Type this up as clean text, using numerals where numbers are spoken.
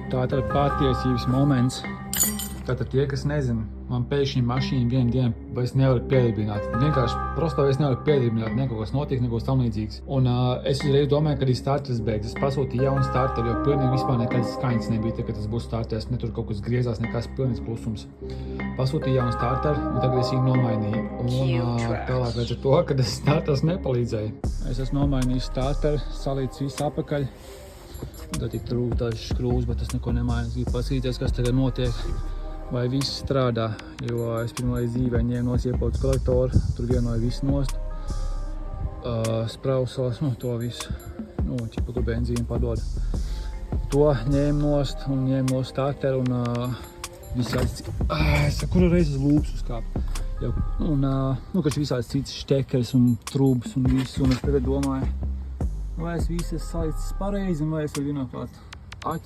Tātad patiesības moments. Tātad tie, kas nezina, man pēkšņi mašīna vienu dienu vairs nevar piedibināt. Vienkārši prosto vairs nevar piedibināt, neko kas notiek, neko tam līdzīgs. Un es uzreiz domāju, kad ir starters beigas. Es pasūtīju jaunu starteru, jo pilnīgi vispār nekādas skaņas nebija, kad tas būs starters. Ne tur kaut kas griezās, nekas pilnīgs klusums. Pasūtīju jaunu starteru, un tagad es viņu nomainīju. Un tālāk līdz ar to, kad tas starters nepalīdzēja. Es esmu nomainījis starteru, salīdz visu apakaļ. Tad tik trūk dažas skrūves, bet tas neko nemaina. Es gribu paskatīties, kas tagad notiek. Vai viss strādā, jo es pirmoreiz dzīvē ņēmu nost iepaudas kolektoru, tur vienoju visu nost, sprausos, to visu, ķipa, kur benzīnu padod. To ņēmu nost un ņēmu nost starteru un visāds, kuru reizi uz lūpas uzkāpu. Un, kač visāds cits štekers un trūbas un viss, un es tagad domāju, vai es visu esmu salīdzis pareizi un vai es varu vienot klāt aķi.